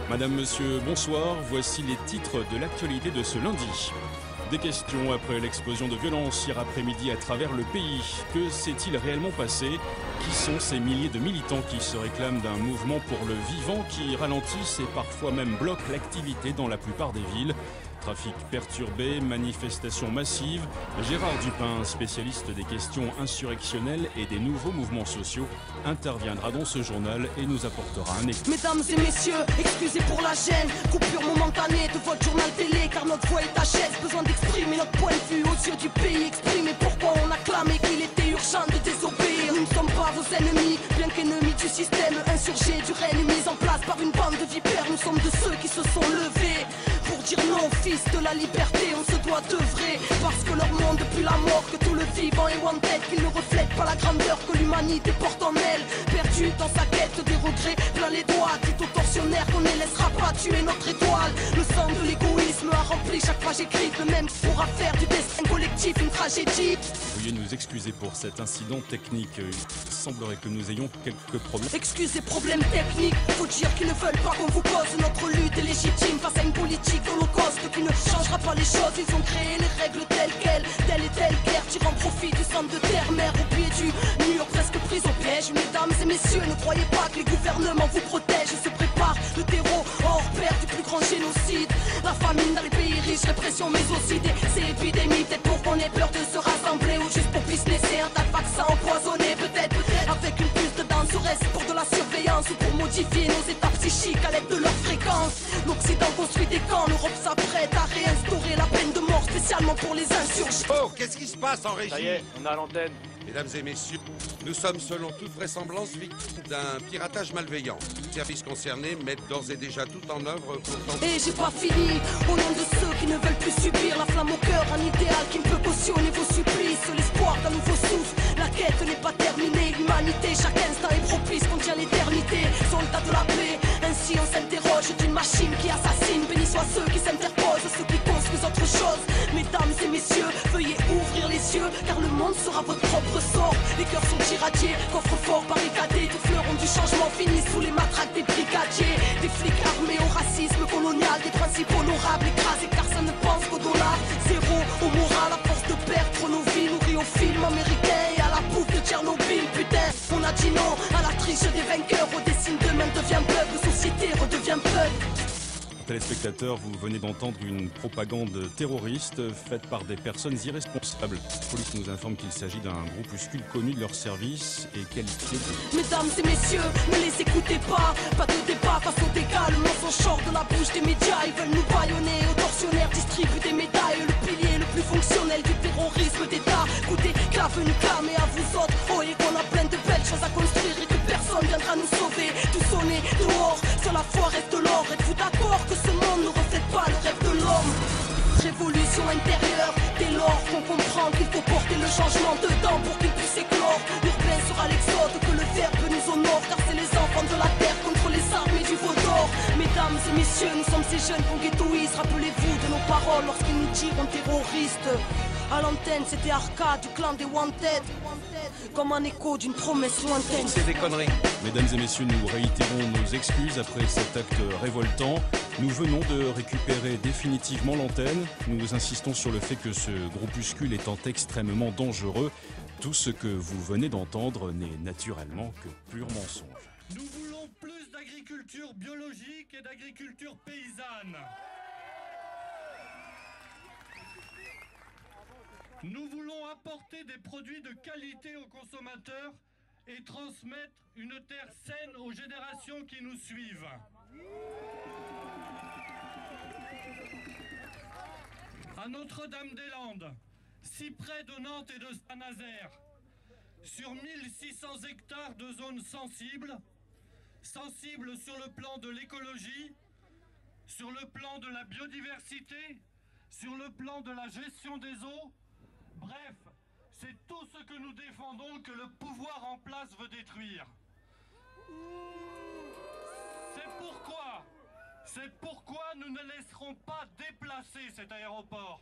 Madame, monsieur, bonsoir. Voici les titres de l'actualité de ce lundi. Des questions après l'explosion de violence hier après-midi à travers le pays. Que s'est-il réellement passé? Qui sont ces milliers de militants qui se réclament d'un mouvement pour le vivant qui ralentissent et parfois même bloquent l'activité dans la plupart des villes? Trafic perturbé, manifestations massives. Gérard Dupin, spécialiste des questions insurrectionnelles et des nouveaux mouvements sociaux, interviendra dans ce journal et nous apportera un éclairage. Mesdames et messieurs, excusez pour la gêne. Coupure momentanée de votre journal télé, car notre voix est à chaise. Besoin d'exprimer notre point de vue aux yeux du pays. Exprimer pourquoi on a clamé qu'il était urgent de désobéir. Nous ne sommes pas vos ennemis, bien qu'ennemis du système insurgé, du règne mis en place par une bande de vipères. Nous sommes de ceux qui se sont levés pour dire non, fils de la liberté. On se doit d'œuvrer parce que leur monde depuis la mort, que tout le vivant est wanted, qu'il ne reflète pas la grandeur que l'humanité porte en elle. Perdu dans sa quête des regrets, plein les doigts, dit aux tortionnaires qu'on ne laissera pas tuer notre étoile. Le sang de l'égoïsme a rempli chaque page écrite, le même pourra faire du destin collectif une tragédie. Veuillez nous excuser pour cet incident technique. Il semblerait que nous ayons quelques problèmes. Excusez, problèmes techniques. Faut dire qu'ils ne veulent pas qu'on vous cause. Notre lutte est légitime face à une politique holocauste qui ne changera pas les choses. Ils ont créé les règles telles quelles, telle et telle guerre, tirant profit du sang de terre-mère au pied du mur, presque prise au piège. Mesdames et messieurs, ne croyez pas que les gouvernements vous protègent. Ils se préparent le terreau hors pair du plus grand génocide. La famine dans les pays riches, répression mais aussi ces épidémies. Peut-être pour qu'on ait peur de se rassembler ou juste pour businesser un tas de vaccins empoisonnés. Peut-être avec une puce dedans, serait-ce pour de la surveillance ou pour modifier nos états psychiques à l'aide de leur fréquence. L'Occident construit des camps, l'Europe s'apprête à réinstaurer la peine de mort spécialement pour les insurgés. Oh, qu'est-ce qui se passe en régie? Ça y est, on a l'antenne. Mesdames et messieurs, nous sommes selon toute vraisemblance victimes d'un piratage malveillant. Les services concernés mettent d'ores et déjà tout en œuvre pour tenter... Et j'ai pas fini, au nom de ceux qui ne veulent plus subir la flamme au cœur, un idéal qui ne peut cautionner vos supplices. L'espoir d'un nouveau souffle, la quête n'est pas terminée. L'humanité, chaque instant est propice, contient l'éternité. Soldats de la paix, ainsi on s'interroge d'une machine qui assassine. Bénis soient ceux qui s'interposent, ceux qui construisent autre chose. Mesdames et messieurs, veuillez ouvrir les yeux, car le monde sera votre propre sort. Les cœurs sont irradiés, coffres forts barricadés. Tous fleurons du changement finissent sous les matraques des brigadiers. Des flics armés au racisme colonial, des principes honorables écrasés car ça ne pense qu'au dollar. Zéro au moral, à force de perdre nos vies, nourris aux films américains et à la bouffe de Tchernobyl. Putain, on a dit non à la triche des vainqueurs. Au dessin demain devient bug, la société redevient bug. Téléspectateurs, vous venez d'entendre une propagande terroriste faite par des personnes irresponsables. La police nous informe qu'il s'agit d'un groupuscule connu de leur service et qualifié de... Mesdames et messieurs, ne les écoutez pas. Pas de débat face au dégâts. Le mensonge sort de la bouche des médias. Ils veulent nous bâillonner. Aux tortionnaires distribuent des médailles. Le pilier le plus fonctionnel du terrorisme d'État. Écoutez, qu'à venu clamer à vous autres. Oh, et qu'on a plein de belles choses à construire et que personne viendra nous sauver. Tout sonner dehors, sur la foi reste l'or. Êtes-vous d'accord que ce monde ne reflète pas le rêve de l'homme? Révolution intérieure, dès lors qu'on comprend qu'il faut porter le changement dedans pour qu'il puisse éclore. L'urbain sera l'exode, que le verbe nous honore, car c'est les enfants de la terre contre les armées du veau d'or. Mesdames et messieurs, nous sommes ces jeunes qu'on ghettoise. Rappelez-vous de nos paroles lorsqu'ils nous diront terroristes. À l'antenne, c'était Arcade du clan des Wanted, comme un écho d'une promesse lointaine. C'est des conneries. Mesdames et messieurs, nous réitérons nos excuses après cet acte révoltant. Nous venons de récupérer définitivement l'antenne. Nous insistons sur le fait que ce groupuscule étant extrêmement dangereux, tout ce que vous venez d'entendre n'est naturellement que pur mensonge. Nous voulons plus d'agriculture biologique et d'agriculture paysanne. Nous voulons apporter des produits de qualité aux consommateurs et transmettre une terre saine aux générations qui nous suivent. À Notre-Dame-des-Landes, si près de Nantes et de Saint-Nazaire, sur 1600 hectares de zones sensibles sur le plan de l'écologie, sur le plan de la biodiversité, sur le plan de la gestion des eaux. Bref, c'est tout ce que nous défendons que le pouvoir en place veut détruire. C'est pourquoi nous ne laisserons pas déplacer cet aéroport.